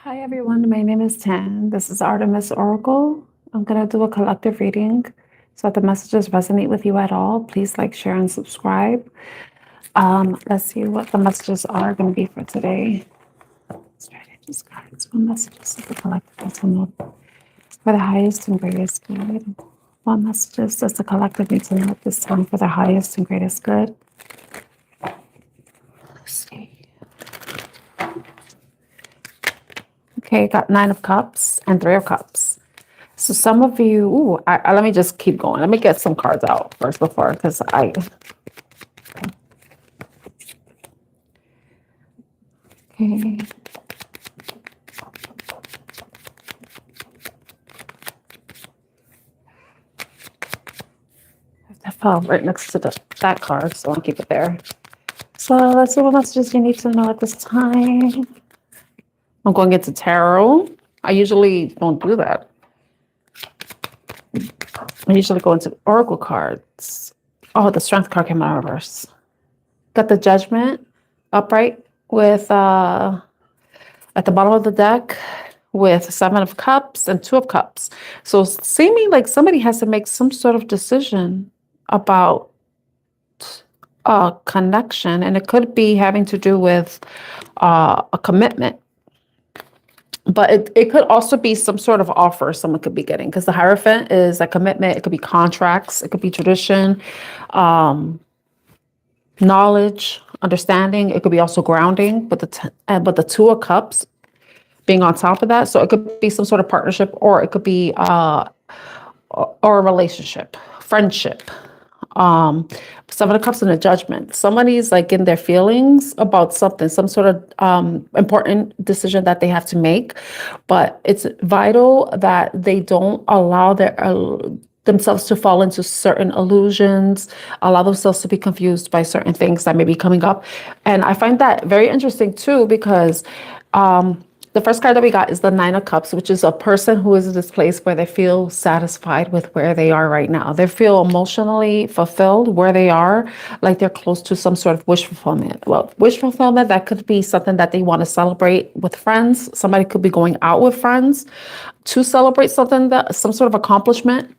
Hi everyone, my name is Tan. This is Artemis Oracle. I'm going to do a collective reading. So if the messages resonate with you at all, please like, share, and subscribe. Let's see what the messages are going to be for today. Strategies, guides, what messages of the collective need to know for the highest and greatest good? What messages does the collective need to know at this time for the highest and greatest good? Let's see. Okay, got 9 of Cups and 3 of Cups. So some of you, let me just keep going. Let me get some cards out first before, because okay. That fell right next to that card, so I'll keep it there. So let's see what messages you need to know at this time. I'm going into tarot. I usually don't do that. I usually go into oracle cards. Oh, the strength card came out of reverse. Got the judgment upright with at the bottom of the deck with 7 of Cups and 2 of Cups. So seeming like somebody has to make some sort of decision about a connection, and it could be having to do with a commitment. But it could also be some sort of offer someone could be getting, because the Hierophant is a commitment. It could be contracts. It could be tradition, knowledge, understanding. It could be also grounding, but the 2 of Cups being on top of that. So it could be some sort of partnership, or it could be or a relationship, friendship. 7 of Cups and a judgment. Somebody's like in their feelings about something, some sort of important decision that they have to make, but it's vital that they don't allow themselves to fall into certain illusions, allow themselves to be confused by certain things that may be coming up. And I find that very interesting too, because the first card that we got is the 9 of Cups, which is a person who is in this place where they feel satisfied with where they are right now. They feel emotionally fulfilled where they are, like they're close to some sort of wish fulfillment. Well, wish fulfillment, that could be something that they want to celebrate with friends. Somebody could be going out with friends to celebrate something, some sort of accomplishment.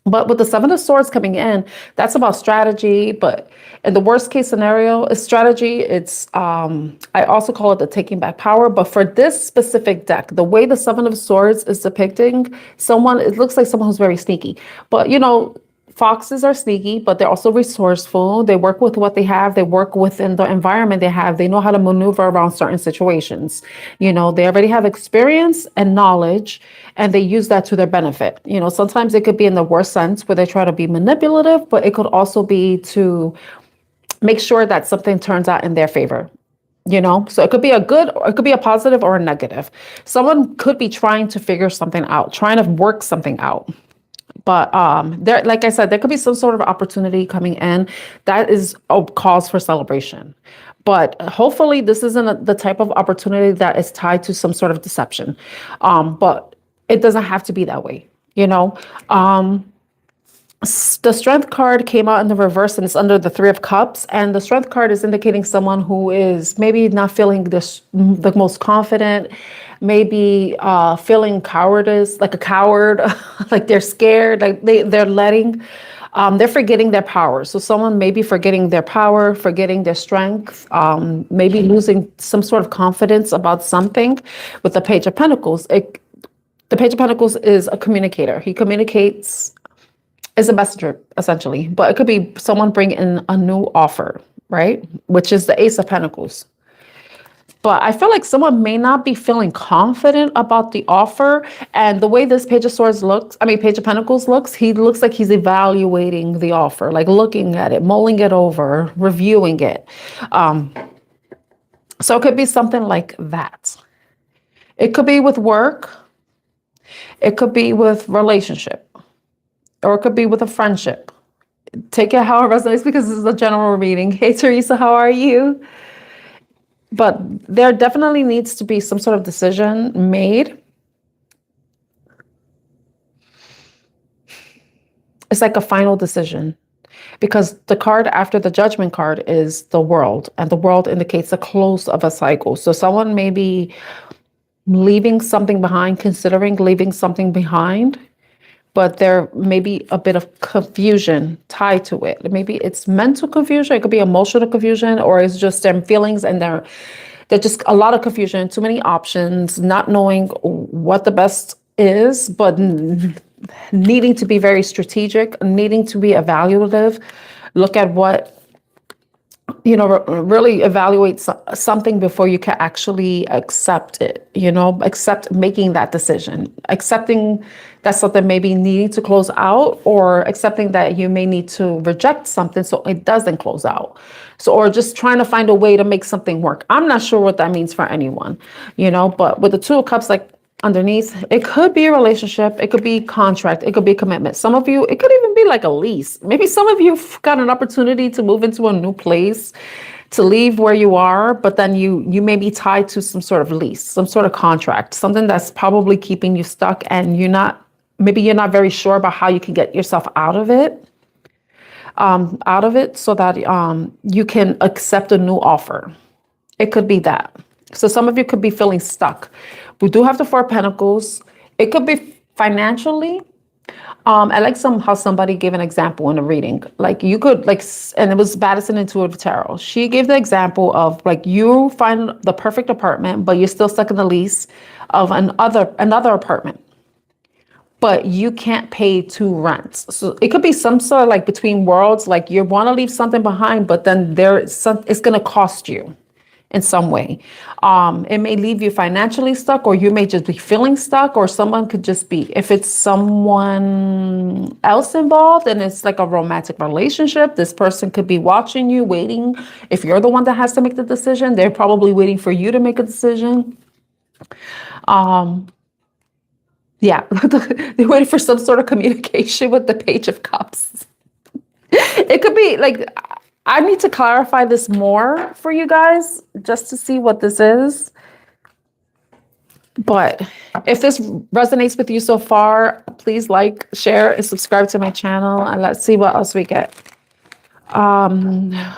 But with the 7 of Swords coming in, that's about strategy. But in the worst case scenario, is strategy. It's I also call it the taking back power. But for this specific deck, the way the 7 of Swords is depicting someone, it looks like someone who's very sneaky. But you know, foxes are sneaky, but they're also resourceful. They work with what they have. They work within the environment they have. They know how to maneuver around certain situations. You know, they already have experience and knowledge, and they use that to their benefit. You know, sometimes it could be in the worst sense where they try to be manipulative, but it could also be to make sure that something turns out in their favor. You know, so it could be a good, or it could be a positive or a negative. Someone could be trying to figure something out, trying to work something out. But there, like I said, there could be some sort of opportunity coming in that is a cause for celebration. But hopefully this isn't the type of opportunity that is tied to some sort of deception. But it doesn't have to be that way, you know. The Strength card came out in the reverse, and it's under the 3 of Cups. And the Strength card is indicating someone who is maybe not feeling the most confident, maybe feeling cowardice, like a coward, like they're scared, like they're forgetting their power. So someone may be forgetting their power, forgetting their strength, maybe losing some sort of confidence about something. With the Page of Pentacles, the Page of Pentacles is a communicator. He communicates, is a messenger, essentially. But it could be someone bringing in a new offer, right? Which is the Ace of Pentacles. But I feel like someone may not be feeling confident about the offer. And the way this Page of Swords looks, Page of Pentacles looks, he looks like he's evaluating the offer, like looking at it, mulling it over, reviewing it. So it could be something like that. It could be with work. It could be with relationship. Or it could be with a friendship. Take it how it resonates, because this is a general reading. Hey, Teresa, how are you? But there definitely needs to be some sort of decision made. It's like a final decision, because the card after the Judgment card is the World, and the World indicates the close of a cycle. So someone may be leaving something behind, considering leaving something behind, but there may be a bit of confusion tied to it. Maybe it's mental confusion, it could be emotional confusion, or it's just them feelings and they're just a lot of confusion, too many options, not knowing what the best is, but needing to be very strategic, needing to be evaluative, look at what, really evaluate something before you can actually accept it, accept making that decision, accepting that something maybe needing to close out, or accepting that you may need to reject something so it doesn't close out. So, or just trying to find a way to make something work. I'm not sure what that means for anyone, but with the Two of Cups, like underneath, it could be a relationship, it could be contract, it could be commitment. Some of you, it could even be like a lease. Maybe some of you've got an opportunity to move into a new place, to leave where you are, but then you may be tied to some sort of lease, some sort of contract, something that's probably keeping you stuck, and you're not very sure about how you can get yourself out of it, so that you can accept a new offer. It could be that. So some of you could be feeling stuck. We do have the Four of Pentacles. It could be financially. I like how somebody gave an example in a reading. Like you could and it was Madison Intuitive Tarot. She gave the example of like you find the perfect apartment, but you're still stuck in the lease of another apartment, but you can't pay 2 rents. So it could be some sort of like between worlds, like you want to leave something behind, but then it's going to cost you in some way. It may leave you financially stuck, or you may just be feeling stuck, or someone could just be, if it's someone else involved and it's like a romantic relationship, this person could be watching you, waiting. If you're the one that has to make the decision, they're probably waiting for you to make a decision. Yeah, they're waiting for some sort of communication with the Page of Cups. It could be like, I need to clarify this more for you guys just to see what this is. But if this resonates with you so far, please like, share, and subscribe to my channel. And let's see what else we get. The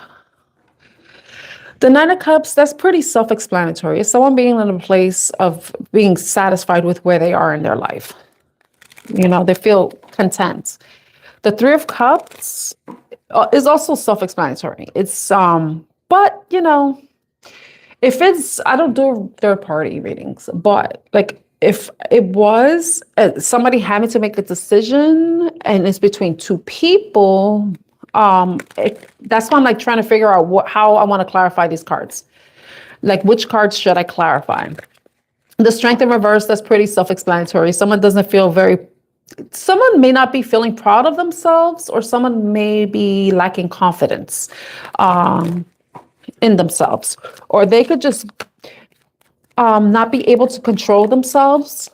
Nine of Cups, that's pretty self-explanatory. It's someone being in a place of being satisfied with where they are in their life. They feel content. The Three of Cups is also self-explanatory. It's but if it's, I don't do third-party readings, but like if it was somebody having to make a decision and it's between 2 people, that's why I'm like trying to figure out how I want to clarify these cards. Like which cards should I clarify? The Strength in reverse, that's pretty self-explanatory. Someone may not be feeling proud of themselves, or someone may be lacking confidence in themselves, or they could just not be able to control themselves.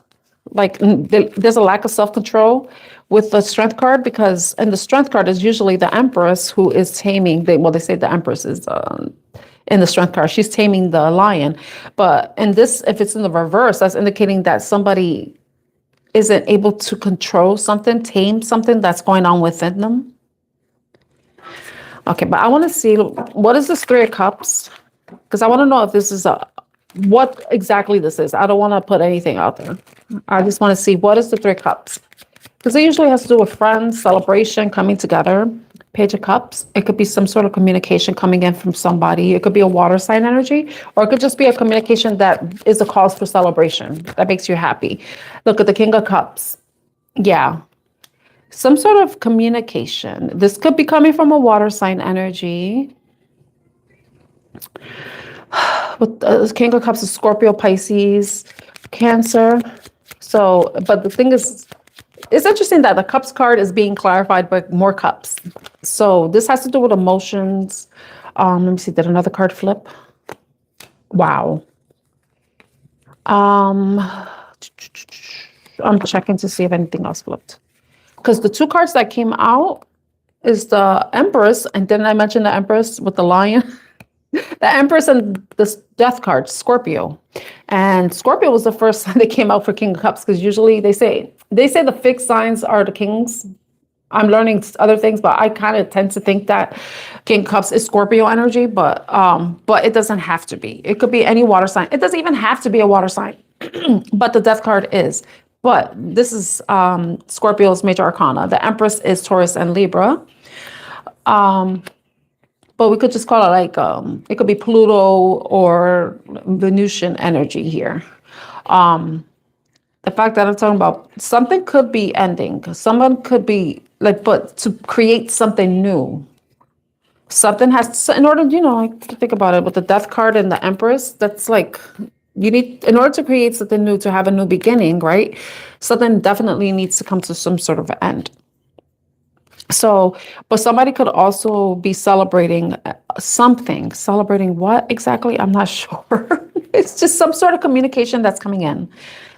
Like there's a lack of self-control with the Strength card, because, and the Strength card is usually the Empress who is taming. They say the Empress is in the Strength card. She's taming the lion. But in this, if it's in the reverse, that's indicating that somebody isn't able to control something, tame something that's going on within them. Okay, but I want to see, what is this Three of Cups? Because I want to know if this is what exactly this is. I don't want to put anything out there. I just want to see, what is the Three of Cups? Because it usually has to do with friends, celebration, coming together. Page of Cups, it could be some sort of communication coming in from somebody. It could be a water sign energy, or it could just be a communication that is a cause for celebration, that makes you happy. Look at the King of Cups. Yeah. Some sort of communication. This could be coming from a water sign energy. With the King of Cups is Scorpio, Pisces, Cancer. So, but the thing is, it's interesting that the Cups card is being clarified by more cups. So this has to do with emotions. Let me see, did another card flip? Wow. I'm checking to see if anything else flipped. Because the 2 cards that came out is the Empress, and didn't I mention the Empress with the lion? The Empress and the Death card, Scorpio. And Scorpio was the first sign that came out for King of Cups, because usually they say the fixed signs are the kings. I'm learning other things, but I kind of tend to think that King of Cups is Scorpio energy, but it doesn't have to be. It could be any water sign. It doesn't even have to be a water sign. but the death card is. But this is Scorpio's major arcana. The Empress is Taurus and Libra. But we could just call it like, it could be Pluto or Venusian energy here. The fact that I'm talking about something could be ending. Someone could be like, but to create something new. Something has to, in order, like, to think about it with the death card and the Empress, that's like, you need, in order to create something new, to have a new beginning, right? Something definitely needs to come to some sort of end. So, but somebody could also be celebrating something. Celebrating what exactly? I'm not sure. It's just some sort of communication that's coming in,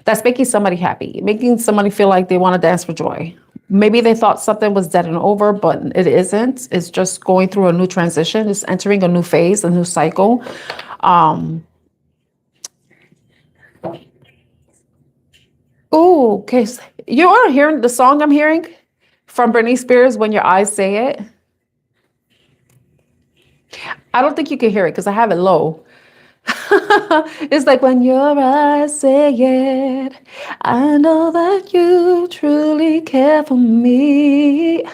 that's making somebody happy, making somebody feel like they want to dance for joy. Maybe they thought something was dead and over, but it isn't. It's just going through a new transition. It's entering a new phase, a new cycle. Oh, okay. You are hearing the song I'm hearing from Britney Spears, When Your Eyes Say It. I don't think you can hear it because I have it low. It's like, when your eyes say it, I know that you truly care for me,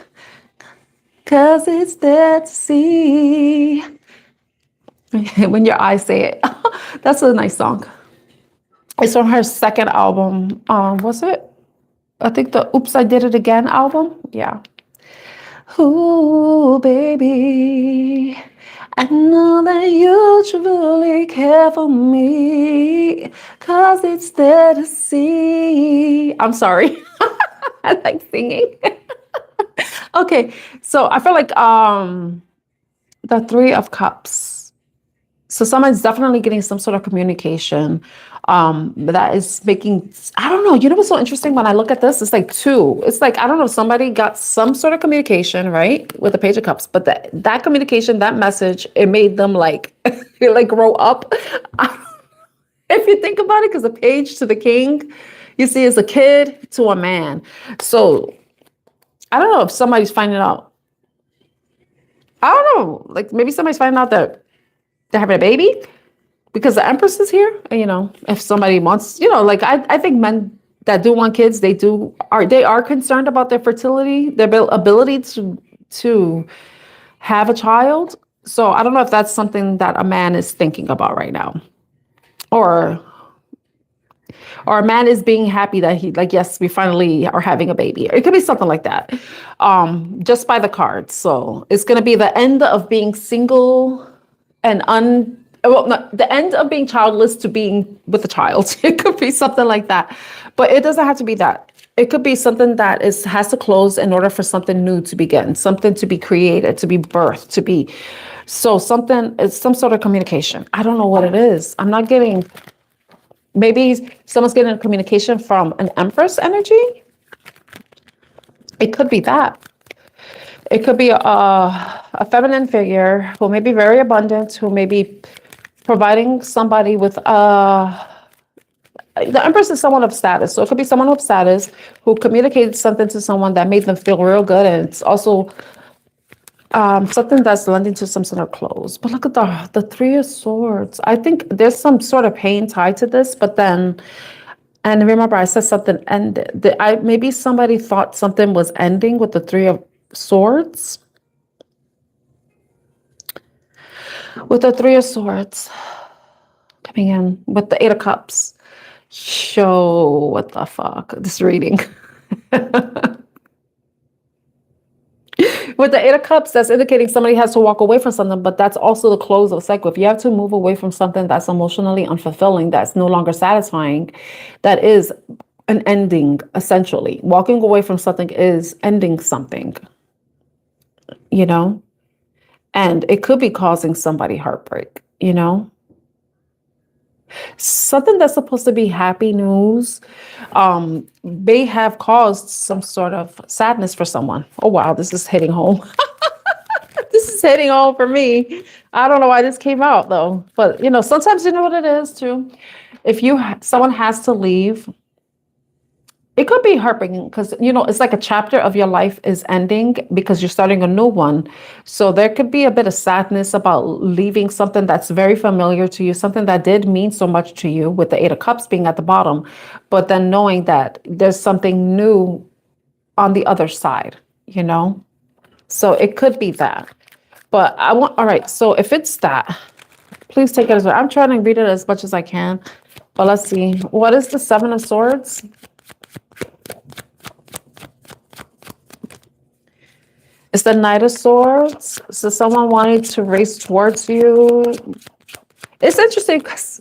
'cause it's there to see. When your eyes say it. That's a nice song. It's from her second album. Was it? I think the Oops, I Did It Again album. Yeah. Ooh, baby, I know that you truly care for me, 'cause it's there to see. I'm sorry. I like singing. Okay, so I feel like the Three of Cups. So someone's definitely getting some sort of communication that is making, I don't know, what's so interesting when I look at this? It's like two. It's like, I don't know, somebody got some sort of communication, right? With the Page of Cups, but that communication, that message, it made them like, like grow up. If you think about it, because the page to the king, you see, is a kid to a man. So I don't know if somebody's finding out. I don't know, like maybe somebody's finding out that they're having a baby because the Empress is here. If somebody wants, like I think men that do want kids, they are concerned about their fertility, their ability to have a child. So I don't know if that's something that a man is thinking about right now, or a man is being happy that he, like, yes, we finally are having a baby. It could be something like that, just by the cards. So it's going to be the end of being single and the end of being childless to being with a child. It could be something like that, but it doesn't have to be that. It could be something that has to close in order for something new to begin, something to be created, to be birthed, to be. So something, it's some sort of communication. I don't know what it is. I'm not getting, maybe someone's getting a communication from an Empress energy. It could be that. It could be a feminine figure who may be very abundant, who may be providing somebody with the Empress is someone of status. So it could be someone of status who communicated something to someone that made them feel real good. And it's also something that's lending to some sort of close. But look at the Three of Swords. I think there's some sort of pain tied to this, but then, and remember I said something ended. Maybe somebody thought something was ending with the Three of Swords. With the Three of Swords coming in with the Eight of Cups. Show what the fuck this reading. With the Eight of Cups, that's indicating somebody has to walk away from something, but that's also the close of a cycle. If you have to move away from something that's emotionally unfulfilling, that's no longer satisfying, that is an ending, essentially. Walking away from something is ending something, and it could be causing somebody heartbreak, Something that's supposed to be happy news may have caused some sort of sadness for someone. Oh, wow, this is hitting home. This is hitting home for me. I don't know why this came out, though. But, sometimes you know what it is, too. If someone has to leave, It could be heartbreaking because, it's like a chapter of your life is ending because you're starting a new one. So there could be a bit of sadness about leaving something that's very familiar to you, something that did mean so much to you, with the Eight of Cups being at the bottom, but then knowing that there's something new on the other side, you know? So it could be that. But all right, so if it's that, please take it as well. I'm trying to read it as much as I can, but let's see. What is the Seven of Swords? It's the Knight of Swords. So someone wanted to race towards you. It's interesting because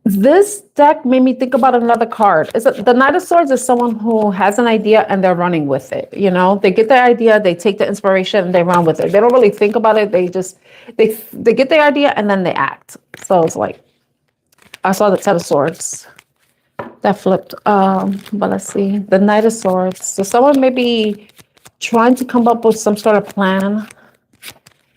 this deck made me think about another card. The Knight of Swords is someone who has an idea and they're running with it. They get their idea, they take the inspiration, and they run with it. They don't really think about it. They get their idea and then they act. So it's like, I saw the Ten of Swords. That flipped. But let's see. The Knight of Swords. So someone may be trying to come up with some sort of plan.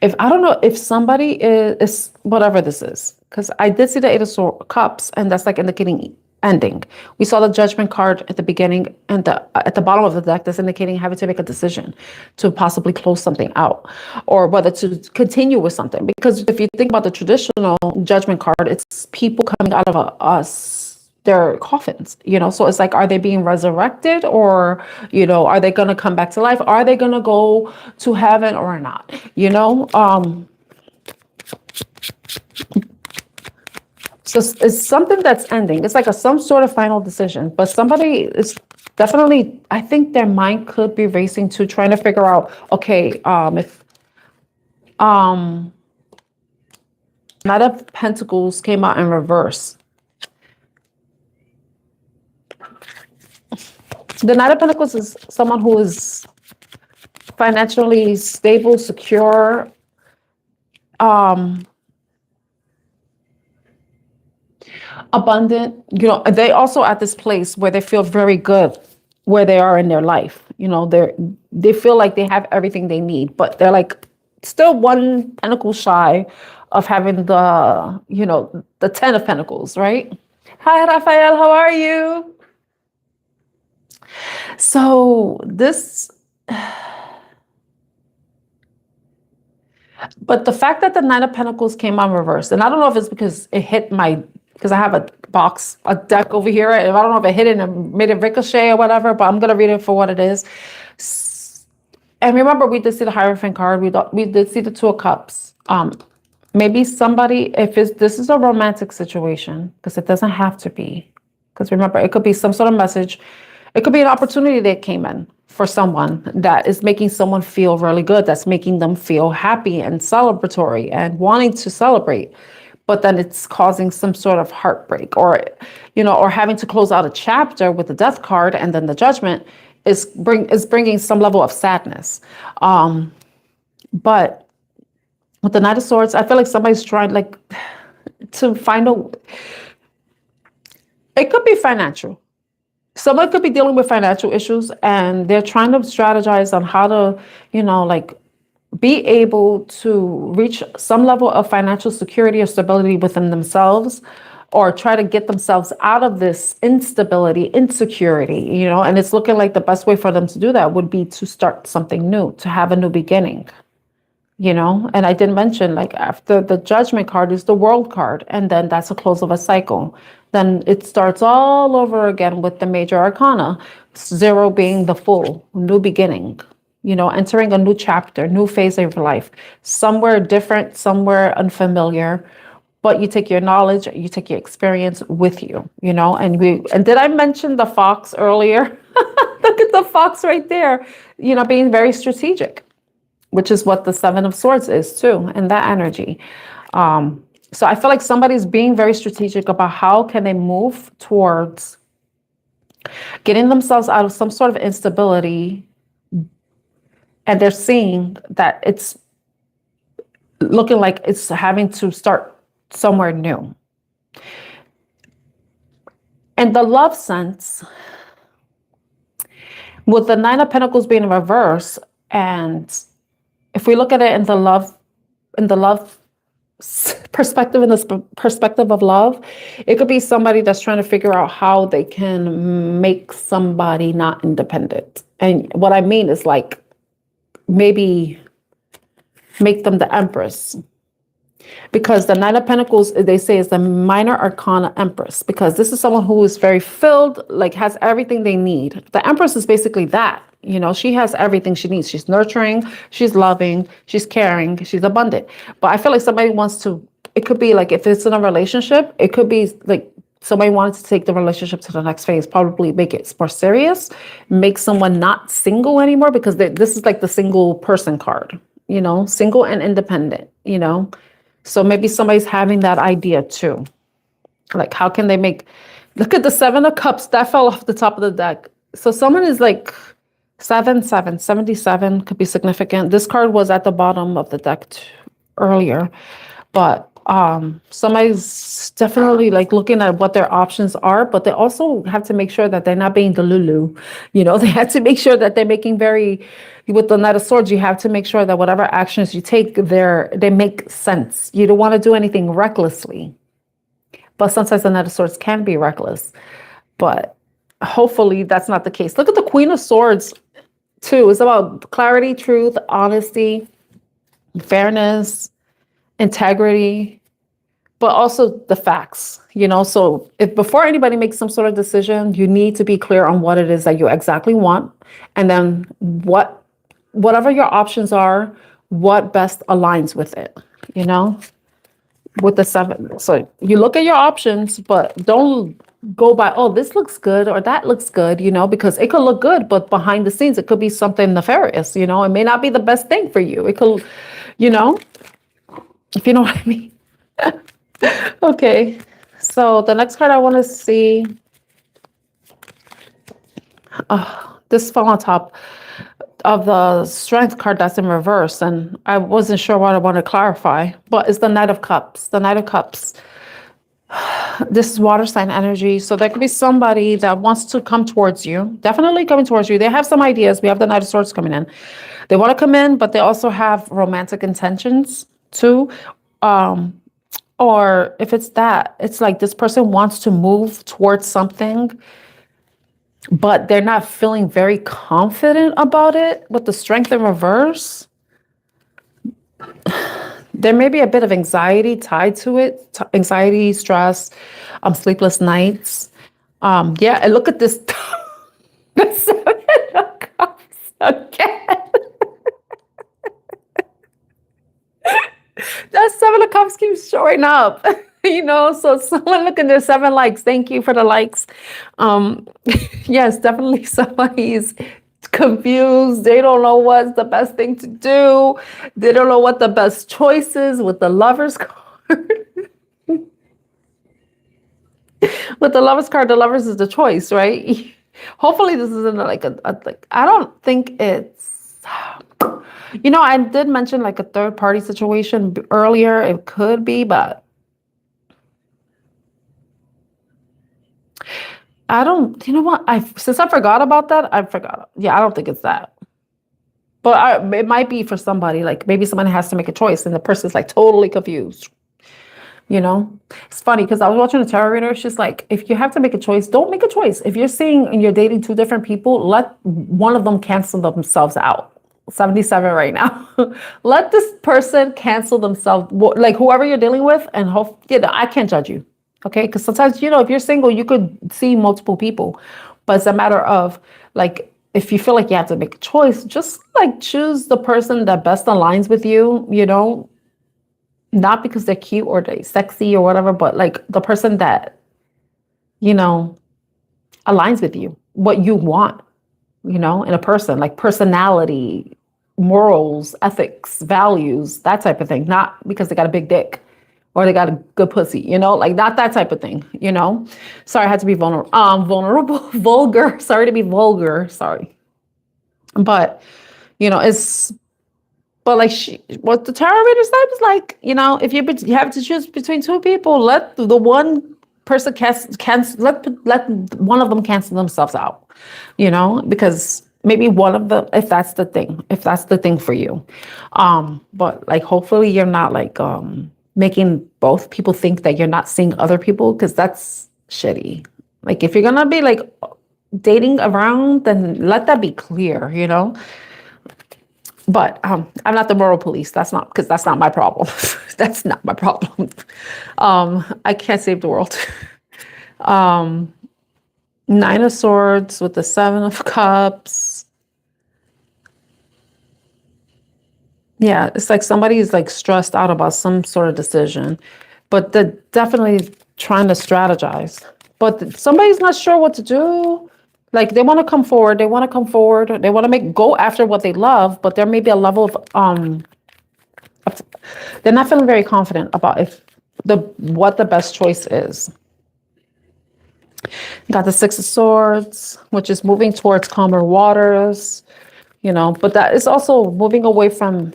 I don't know if somebody is whatever this is, because I did see the Eight of Cups, and that's like indicating ending. We saw the Judgment card at the beginning, and at the bottom of the deck, that's indicating having to make a decision to possibly close something out, or whether to continue with something. Because if you think about the traditional Judgment card, it's people coming out of their coffins, so it's like, are they being resurrected, or are they going to come back to life? Are they going to go to heaven or not? So it's something that's ending. It's like some sort of final decision, but somebody is definitely, I think their mind could be racing to trying to figure out, okay, if Knight of Pentacles came out in reverse. The Knight of Pentacles is someone who is financially stable, secure, abundant. They also at this place where they feel very good where they are in their life. They feel like they have everything they need, but they're like still one pentacle shy of having the Ten of Pentacles, right? Hi, Rafael, how are you? So but the fact that the Nine of Pentacles came on reverse, and I don't know if it's because it hit because I have a deck over here, and I don't know if it hit it and made it ricochet or whatever, but I'm going to read it for what it is. And remember, we did see the Hierophant card. We did see the Two of Cups. Maybe somebody, this is a romantic situation, because it doesn't have to be. Because remember, it could be some sort of message. It could be an opportunity that came in for someone that is making someone feel really good, that's making them feel happy and celebratory and wanting to celebrate. But then it's causing some sort of heartbreak, or having to close out a chapter with the Death card, and then the Judgment is bringing some level of sadness. But with the Knight of Swords, I feel like somebody's trying to find it could be financial. Someone could be dealing with financial issues, and they're trying to strategize on how to, be able to reach some level of financial security or stability within themselves, or try to get themselves out of this instability, insecurity, and it's looking like the best way for them to do that would be to start something new, to have a new beginning. And I did mention, after the Judgment card is the World card, and then that's a close of a cycle. Then it starts all over again with the major arcana, 0 being the full, new beginning, entering a new chapter, new phase of your life, somewhere different, somewhere unfamiliar, but you take your knowledge, you take your experience with you, and did I mention the fox earlier? Look at the fox right there, being very strategic, which is what the Seven of Swords is too, and that energy. So I feel like somebody's being very strategic about how can they move towards getting themselves out of some sort of instability, and they're seeing that it's looking like it's having to start somewhere new. And the love sense, with the Nine of Pentacles being in reverse, and if we look at it in the love perspective, in this perspective of love, it could be somebody that's trying to figure out how they can make somebody not independent. And what I mean is like maybe make them the empress. Because the Knight of Pentacles, they say, is the minor arcana empress, because this is someone who is very filled, like has everything they need. The empress is basically that, you know, she has everything she needs. She's nurturing, she's loving, she's caring, she's abundant. But I feel like somebody wants to, it could be like if it's in a relationship, it could be like somebody wanted to take the relationship to the next phase, probably make it more serious, make someone not single anymore, because this is like the single person card, you know, single and independent, you know. So maybe somebody's having that idea too. Like, how can they make, look at the 7 of Cups, that fell off the top of the deck. So someone is like 77 could be significant. This card was at the bottom of the deck earlier, but somebody's definitely like looking at what their options are, but they also have to make sure that they're not being delulu. You know, they have to make sure that they're making with the Knight of Swords, you have to make sure that whatever actions you take they make sense. You don't want to do anything recklessly, but sometimes the Knight of Swords can be reckless, but hopefully that's not the case. Look at the Queen of Swords too. It's about clarity, truth, honesty, fairness, integrity, but also the facts, you know. So if before anybody makes some sort of decision, you need to be clear on what it is that you exactly want, and then whatever your options are, what best aligns with it, you know, with the 7. So you look at your options, but don't go by, oh, this looks good or that looks good, you know, because it could look good, but behind the scenes, it could be something nefarious, you know. It may not be the best thing for you. It could, you know, if you know what I mean. Okay, so the next card I want to see, this fell on top of the Strength card that's in reverse, and I wasn't sure what I want to clarify, but it's the Knight of Cups. The Knight of Cups. This is water sign energy, so there could be somebody that wants to come towards you, definitely coming towards you. They have some ideas. We have the Knight of Swords coming in. They want to come in, but they also have romantic intentions too. Or if it's that, it's like this person wants to move towards something, but they're not feeling very confident about it. With the Strength in reverse, there may be a bit of anxiety tied to it. Anxiety, stress, sleepless nights. Yeah, and look at this. The 7 of Cups again. That 7 of Cups keeps showing up, you know. So someone look at their 7 likes. Thank you for the likes. Yes, definitely somebody's confused. They don't know what's the best thing to do. They don't know what the best choice is with the Lovers card. With the Lovers card, the Lovers is the choice, right? Hopefully this isn't like like, I don't think it's, you know, I did mention like a third party situation earlier. It could be, but I don't, you know what? Since I forgot about that, I forgot. Yeah, I don't think it's that. But it might be for somebody, like maybe somebody has to make a choice and the person's like totally confused. You know, it's funny because I was watching a tarot reader. She's like, if you have to make a choice, don't make a choice. If you're seeing and you're dating 2 different people, let one of them cancel themselves out. 77 right now. Let this person cancel themselves, like whoever you're dealing with, and hope, you know, I can't judge you. Okay. Because sometimes, you know, if you're single, you could see multiple people, but it's a matter of like, if you feel like you have to make a choice, just like choose the person that best aligns with you, you know, not because they're cute or they're sexy or whatever, but like the person that, you know, aligns with you, what you want, you know, in a person, like personality, morals, ethics, values, that type of thing. Not because they got a big dick or they got a good pussy, you know, like not that type of thing, you know. Sorry, I had to be vulnerable, vulgar. Sorry to be vulgar. Sorry. But, you know, but like what the tarot reader said was like, you know, if you have to choose between 2 people, let the one person let one of them cancel themselves out, you know, because maybe one of them, if that's the thing for you. But like, hopefully you're not like, making both people think that you're not seeing other people, because that's shitty. Like, if you're gonna be like dating around, then let that be clear, you know? But I'm not the moral police. That's not, because that's not my problem. That's not my problem. I can't save the world. Nine of Swords with the Seven of Cups. Yeah, it's like somebody's like stressed out about some sort of decision, but they're definitely trying to strategize. But somebody's not sure what to do. Like, they want to come forward. They want to come forward. They want to go after what they love, but there may be a level of they're not feeling very confident about what the best choice is. Got the Six of Swords, which is moving towards calmer waters, you know, but that is also moving away from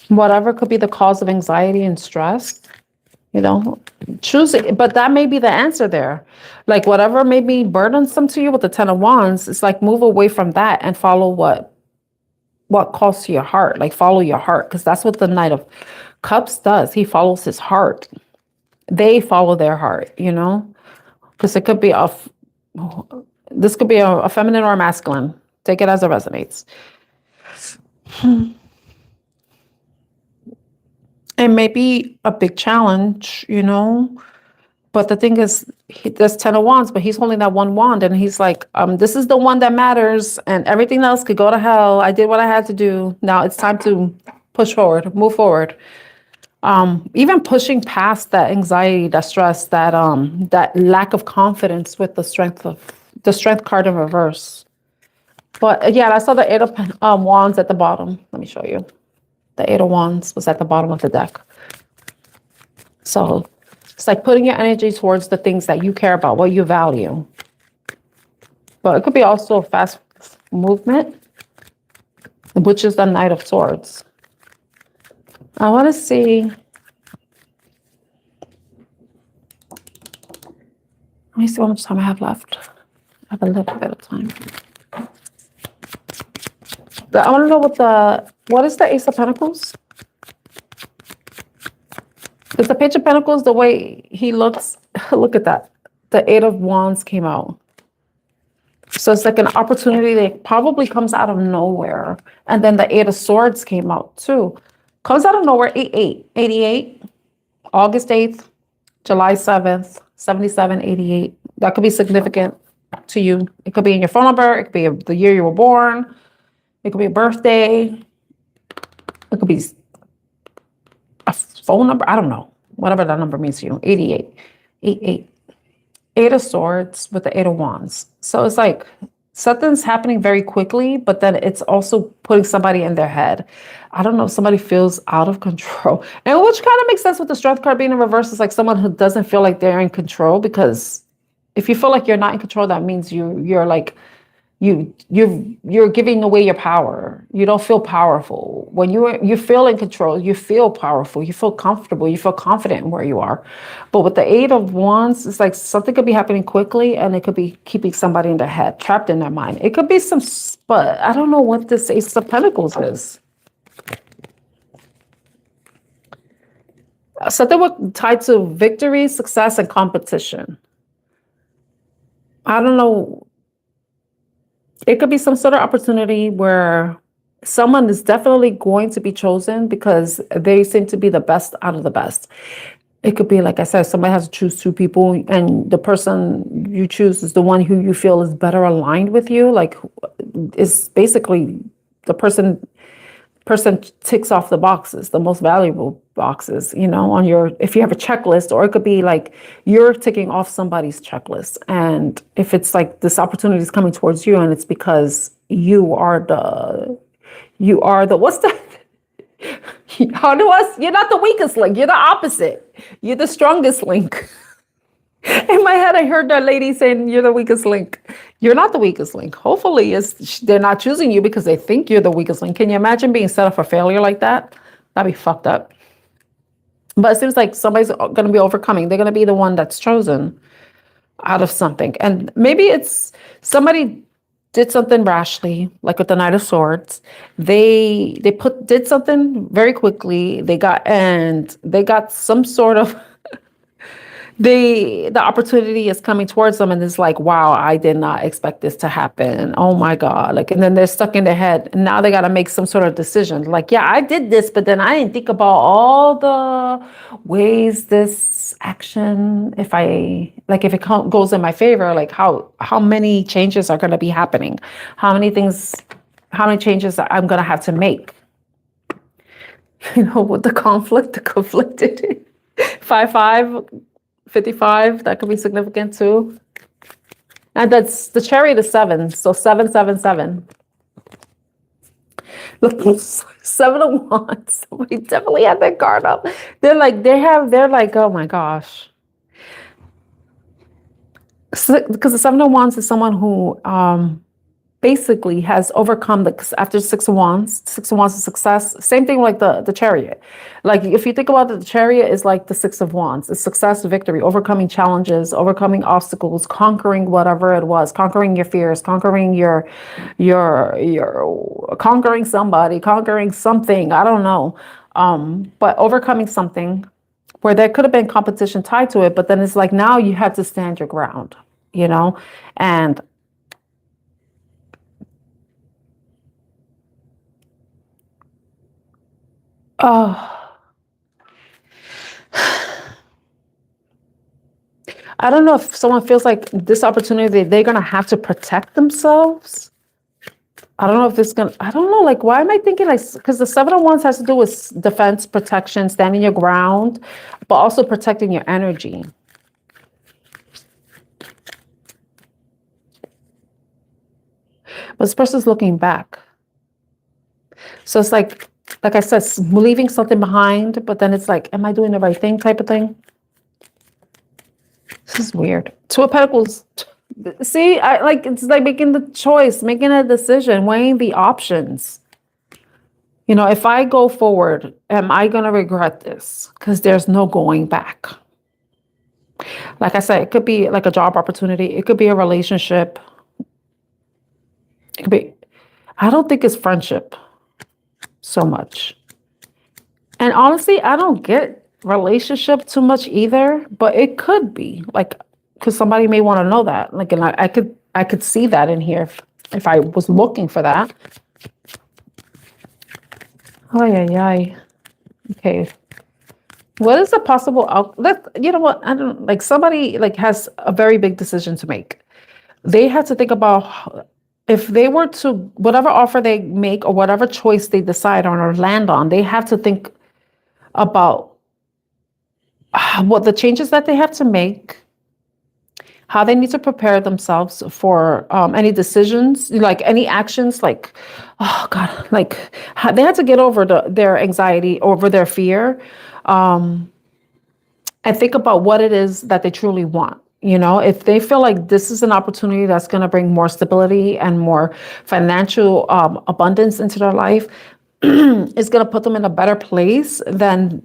whatever could be the cause of anxiety and stress, you know, choosing, but that may be the answer there. Like, whatever may be burdensome to you with the Ten of Wands, it's like, move away from that and follow what calls to your heart. Like, follow your heart, because that's what the Knight of Cups does. He follows his heart. They follow their heart, you know, because it could be this could be a feminine or a masculine. Take it as it resonates. It may be a big challenge, you know, but the thing is, there's 10 of Wands, but he's holding that one wand, and he's like, this is the one that matters, and everything else could go to hell. I did what I had to do. Now it's time to push forward, move forward. Even pushing past that anxiety, that stress, that lack of confidence with the strength card in reverse. But yeah, I saw the Eight of Wands at the bottom. Let me show you. The Eight of Wands was at the bottom of the deck. So it's like putting your energy towards the things that you care about, what you value. But it could be also a fast movement, which is the Knight of Swords. I want to see. Let me see how much time I have left. I have a little bit of time. I want to know what is the Ace of Pentacles? Is the Page of Pentacles the way he looks? Look at that. The Eight of Wands came out. So it's like an opportunity that probably comes out of nowhere. And then the Eight of Swords came out too. Comes out of nowhere, 88, August 8th, July 7th, 77, 88. That could be significant to you. It could be in your phone number. It could be the year you were born. It could be a birthday. It could be a phone number. I don't know. Whatever that number means to you. 88. 88. Eight of Swords with the Eight of Wands. So it's like something's happening very quickly, but then it's also putting somebody in their head. I don't know if somebody feels out of control. And which kind of makes sense with the Strength card being in reverse. It's like someone who doesn't feel like they're in control, because if you feel like you're not in control, that means you're like, you're giving away your power. You don't feel powerful. When you feel in control, you feel powerful, you feel comfortable, you feel confident in where you are. But with the Eight of Wands, it's like something could be happening quickly, and it could be keeping somebody in their head, trapped in their mind. It could be but I don't know what this Ace of Pentacles is. Something tied to victory, success, and competition. I don't know. It could be some sort of opportunity where someone is definitely going to be chosen because they seem to be the best out of the best. It could be, like I said, somebody has to choose two people, and the person you choose is the one who you feel is better aligned with you. Like, is basically the person ticks off the boxes, the most valuable boxes, you know, if you have a checklist, or it could be like you're ticking off somebody's checklist. And if it's like this opportunity is coming towards you, and it's because you are the, what's that? You're not the weakest link. You're the opposite. You're the strongest link. In my head, I heard that lady saying you're the weakest link. You're not the weakest link. Hopefully they're not choosing you because they think you're the weakest link. Can you imagine being set up for failure like that? That'd be fucked up. But it seems like somebody's going to be overcoming. They're going to be the one that's chosen out of something. And maybe it's somebody did something rashly, like with the Knight of Swords. Did something very quickly. They got some sort of the opportunity is coming towards them, and it's like, wow, I did not expect this to happen. Oh my God. Like, and then they're stuck in their head, and now they got to make some sort of decision. Like, yeah, I did this, but then I didn't think about all the ways this action, if it goes in my favor, like how many changes are going to be happening, how many changes that I'm going to have to make, with the conflicted 5-5, 55, that could be significant too. And that's the Chariot is 7, so 777. Look, 7 of Wands. Somebody definitely had their guard up. They're like, oh my gosh. Because the 7 of Wands is someone who basically has overcome after 6 of Wands. 6 of Wands is success. Same thing like the Chariot. Like, if you think about it, the Chariot is like the 6 of Wands. It's success, victory, overcoming challenges, overcoming obstacles, conquering whatever it was, conquering your fears, conquering your conquering somebody, conquering something. I don't know. But overcoming something where there could have been competition tied to it, but then it's like now you have to stand your ground, and I don't know if someone feels like this opportunity, they're going to have to protect themselves. I don't know if I don't know, like, why am I thinking like, because the 7 of Wands has to do with defense, protection, standing your ground, but also protecting your energy. But this person's looking back. So it's like I said, leaving something behind, but then it's like, am I doing the right thing type of thing? This is weird. 2 of Pentacles. See, it's like making the choice, making a decision, weighing the options. If I go forward, am I going to regret this? Because there's no going back. Like I said, it could be like a job opportunity. It could be a relationship. It could be, I don't think it's friendship so much. And honestly, I don't get relationship too much either, but it could be like, because somebody may want to know that. Like, and I could see that in here if I was looking for that. Oh yeah. Okay. What is a possible you know what? I don't like somebody like has a very big decision to make. They have to think about if they were to, whatever offer they make or whatever choice they decide on or land on, they have to think about what the changes that they have to make, how they need to prepare themselves for any decisions, like any actions, like, oh God, like they had to get over their anxiety, over their fear, and think about what it is that they truly want. If they feel like this is an opportunity that's going to bring more stability and more financial abundance into their life, it's going to put them in a better place, then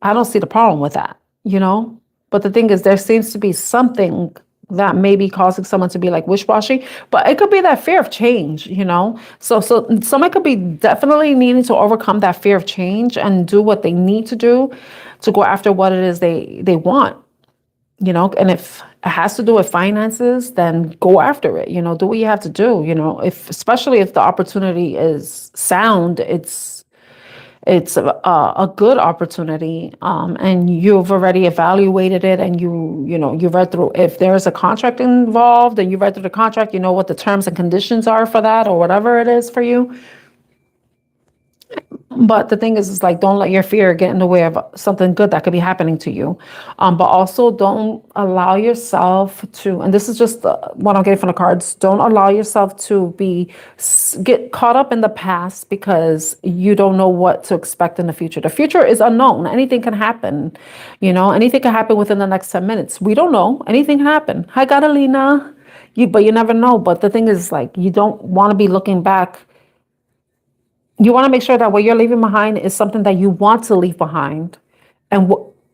I don't see the problem with that, But the thing is, there seems to be something that may be causing someone to be like wish-washy, but it could be that fear of change, So someone could be definitely needing to overcome that fear of change and do what they need to do to go after what it is they want. And if it has to do with finances, then go after it, do what you have to do, especially if the opportunity is sound, it's a good opportunity, and you've already evaluated it, and you read through, if there's a contract involved and you read through the contract, what the terms and conditions are for that or whatever it is for you. But the thing is like, don't let your fear get in the way of something good that could be happening to you. But also don't allow yourself to, and this is just what I'm getting from the cards, don't allow yourself to get caught up in the past because you don't know what to expect in the future. The future is unknown. Anything can happen. Anything can happen within the next 10 minutes. We don't know. Anything can happen. Hi, Catalina. But you never know. But the thing is like, you don't want to be looking back. You want to make sure that what you're leaving behind is something that you want to leave behind and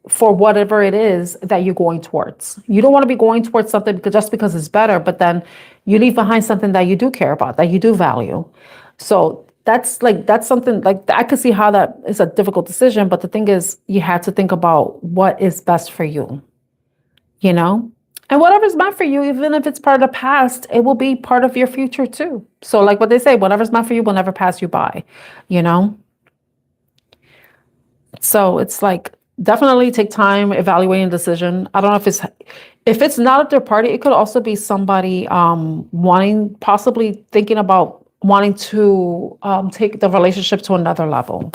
for whatever it is that you're going towards. You don't want to be going towards something just because it's better, but then you leave behind something that you do care about, that you do value. So that's something like I could see how that is a difficult decision, but the thing is, you had to think about what is best for you, you know? And whatever's meant for you, even if it's part of the past, it will be part of your future too. So like what they say, whatever's meant for you will never pass you by, you know? So it's like, definitely take time evaluating the decision. I don't know if it's not a third party, it could also be somebody possibly thinking about wanting to take the relationship to another level.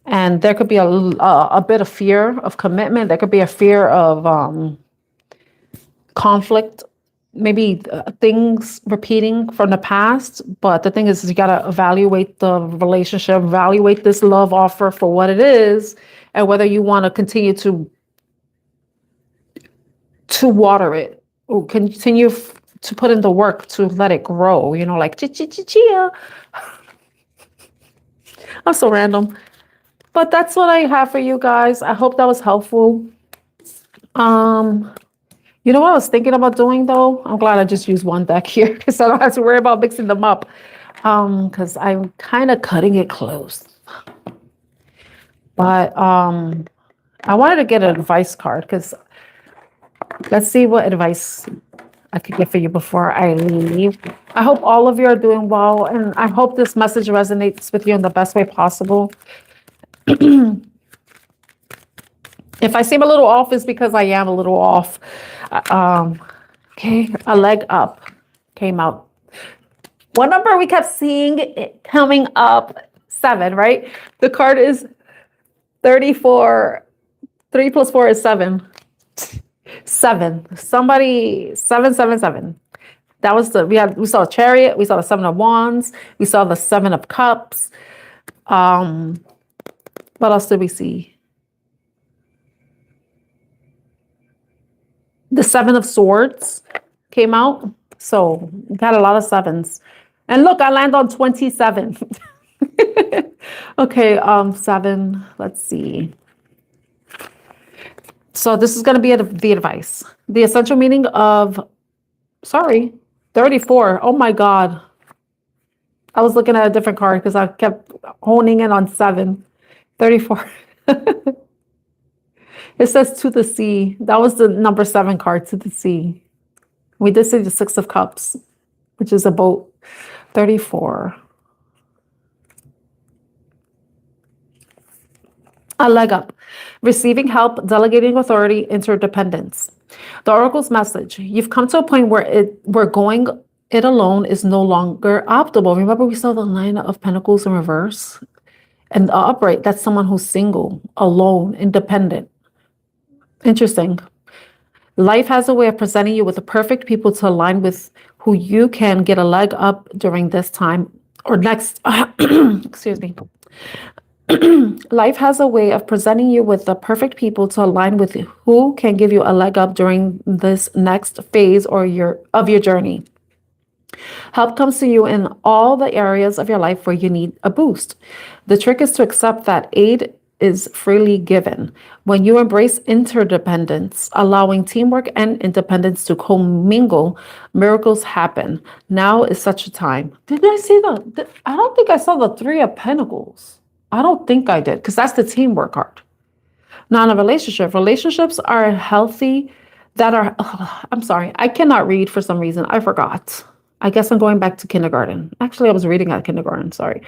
And there could be a bit of fear of commitment. There could be a fear of conflict, maybe things repeating from the past. But the thing is you got to evaluate the relationship, evaluate this love offer for what it is, and whether you want to continue to water it or continue to put in the work to let it grow, you know, like chia. I'm so random. But that's what I have for you guys. I hope that was helpful. You know what I was thinking about doing though? I'm glad I just used one deck here because I don't have to worry about mixing them up. Because I'm kind of cutting it close. But I wanted to get an advice card because let's see what advice I could get for you before I leave. I hope all of you are doing well, and I hope this message resonates with you in the best way possible. If I seem a little off, it's because I am a little off. Okay, a leg up came out. What number we kept seeing it coming up? 7, right? The card is 34. 3 plus 4 is 7. 7. Somebody 777. That was we saw a chariot, we saw the 7 of wands, we saw the 7 of cups. What else did we see? The 7 of swords came out. So we got a lot of 7s. And look, I land on 27. Okay, 7. Let's see. So this is going to be the advice. The essential meaning of, 34. Oh my God. I was looking at a different card because I kept honing in on 7. 34. It says to the sea. That was the number 7 card, to the sea. We did see the 6 of cups, which is a boat. 34. A leg up. Receiving help, delegating authority, interdependence. The Oracle's message. You've come to a point where going it alone is no longer optimal. Remember we saw the 9 of Pentacles in reverse? And the upright, that's someone who's single, alone, independent. Interesting. Life has a way of presenting you with the perfect people to align with who you can get a leg up during this time or next. Excuse me. Life has a way of presenting you with the perfect people to align with who can give you a leg up during this next phase of your journey. Help comes to you in all the areas of your life where you need a boost. The trick is to accept that aid is freely given. When you embrace interdependence, allowing teamwork and independence to commingle, miracles happen. Now is such a time. Did I see I don't think I saw the 3 of Pentacles. I don't think I did, because that's the teamwork card. Now in a relationship, relationships are healthy I'm sorry, I cannot read for some reason. I forgot. I guess I'm going back to kindergarten. Actually, I was reading at kindergarten, sorry.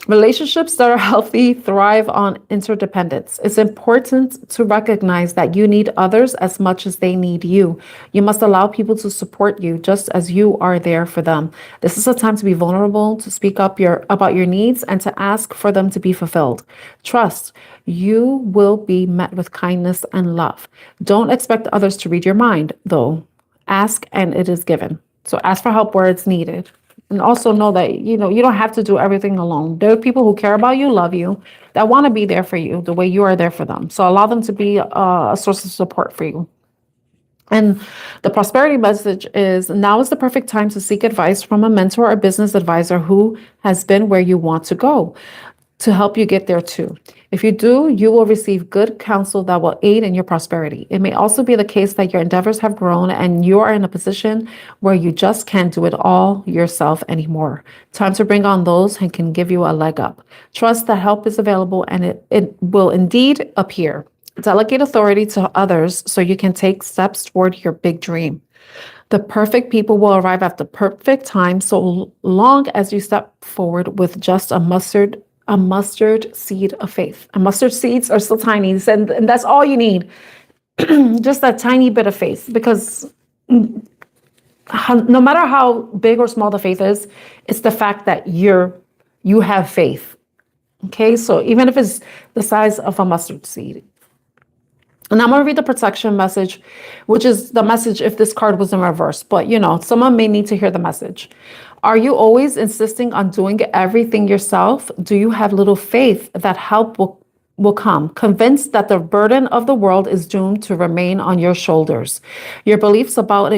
Relationships that are healthy thrive on interdependence. It's important to recognize that you need others as much as they need you. You must allow people to support you just as you are there for them. This is a time to be vulnerable, to speak up about your needs, and to ask for them to be fulfilled. Trust, you will be met with kindness and love. Don't expect others to read your mind, though. Ask and it is given. So ask for help where it's needed. And also know that, you don't have to do everything alone. There are people who care about you, love you, that want to be there for you the way you are there for them. So allow them to be a source of support for you. And the prosperity message is, now is the perfect time to seek advice from a mentor or business advisor who has been where you want to go. to help you get there too. If you do, you will receive good counsel that will aid in your prosperity. It may also be the case that your endeavors have grown and you are in a position where you just can't do it all yourself anymore. Time to bring on those who can give you a leg up. Trust that help is available and it will indeed appear. Delegate authority to others so you can take steps toward your big dream. The perfect people will arrive at the perfect time so long as you step forward with just a mustard seed of faith. And mustard seeds are still tiny, and that's all you need. Just that tiny bit of faith, because no matter how big or small the faith is, it's the fact that you have faith. Okay, so even if it's the size of a mustard seed. And I'm going to read the protection message, which is the message if this card was in reverse. But, someone may need to hear the message. Are you always insisting on doing everything yourself? Do you have little faith that help will come? Convinced that the burden of the world is doomed to remain on your shoulders. Your beliefs about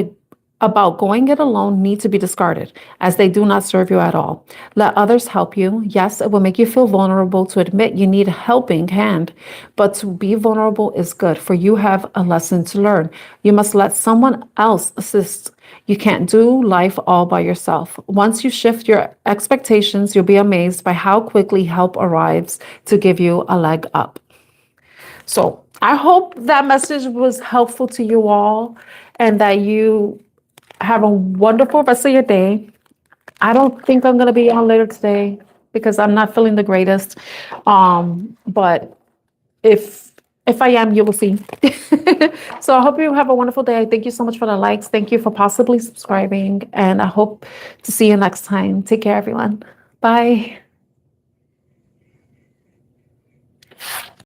going it alone need to be discarded, as they do not serve you at all. Let others help you. Yes, it will make you feel vulnerable to admit you need a helping hand, but to be vulnerable is good, for you have a lesson to learn. You must let someone else assist. You can't do life all by yourself. Once you shift your expectations, you'll be amazed by how quickly help arrives to give you a leg up. So I hope that message was helpful to you all and that you have a wonderful rest of your day. I don't think I'm going to be on later today because I'm not feeling the greatest. But if I am, you will see. So I hope you have a wonderful day. Thank you so much for the likes. Thank you for possibly subscribing. And I hope to see you next time. Take care, everyone. Bye.